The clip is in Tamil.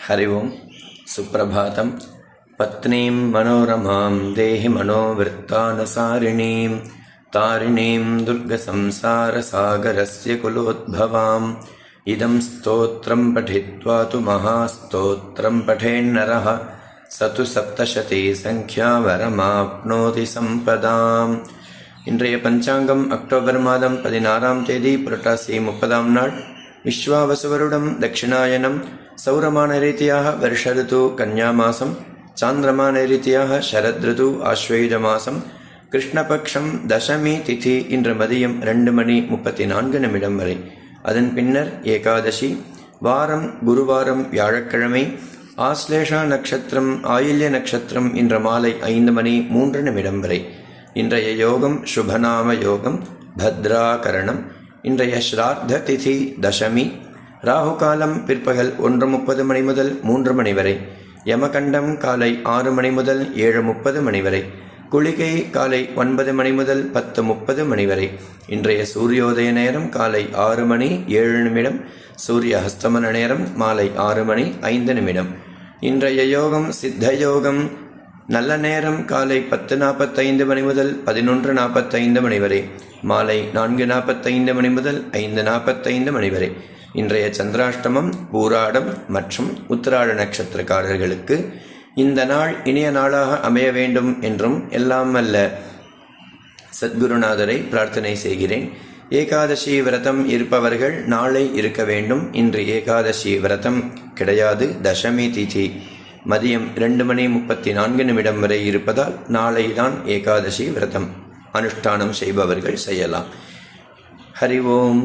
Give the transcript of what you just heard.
हरि ओं सुप्रभातं पत्नीं मनोरमां देहि मनोवृत्तानुसारिणीं तारिणीं दुर्गसंसारसागरस्य कुलोद्भवाम् इदं स्तोत्रं पठित्वा तु महास्तोत्रं पठेन्नरः स तु सप्तशतीसङ्ख्यावरमाप्नोति सम्पदाम्. இன்றைய பஞ்சாங்கம் அக்டோபர் மாதம் 16ஆம் தேதி புரட்டாசி 30ஆம் நாள் விஸ்வாவசுவருடம் தட்சிணாயனம் சௌரமான ரீதியாக வருஷ ருது கன்யா மாசம் சாந்திரமான ரீதியாக சரத் ருது ஆஸ்வயுஜ மாசம் கிருஷ்ணபக்ஷம் தசமி திதி இன்று மதியம் 2:34 வரை. அதன் பின்னர் ஏகாதசி வாரம் குருவாரம் வியாழக்கிழமை ஆஸ்லேஷா நட்சத்திரம் ஆயில்ய நட்சத்திரம் இன்று மாலை 5:03 வரை. இன்றைய யோகம் சுபநாம யோகம் பத்ராகரணம். இன்றைய ஸ்ரார்த்த திதி தசமி. ராகு காலம் பிற்பகல் 1:30 முதல் 3 வரை. யமகண்டம் காலை 6 முதல் 7:30 வரை. குளிகை காலை 9 முதல் 10:30 வரை. இன்றைய சூரியோதய நேரம் காலை 6:07. சூரிய அஸ்தமன நேரம் மாலை 6:05. இன்றைய யோகம் சித்த யோகம். நல்ல நேரம் காலை 10:45 முதல் 11:45 வரை. மாலை 4:45 முதல் 5:45 வரை. இன்றைய சந்திராஷ்டமம் பூராடம் மற்றும் உத்திராட நட்சத்திரக்காரர்களுக்கு இந்த நாள் இனிய நாளாக அமைய வேண்டும் என்றும் எல்லாம் வல்ல சத்குருநாதரை பிரார்த்தனை செய்கிறேன். ஏகாதசி விரதம் இருப்பவர்கள் நாளை இருக்க வேண்டும். இன்று ஏகாதசி விரதம் கிடையாது. தசமி திதி மதியம் 2:34 வரை இருப்பதால் நாளை தான் ஏகாதசி விரதம் அனுஷ்டானம் செய்பவர்கள் செய்யலாம். ஹரி ஓம்.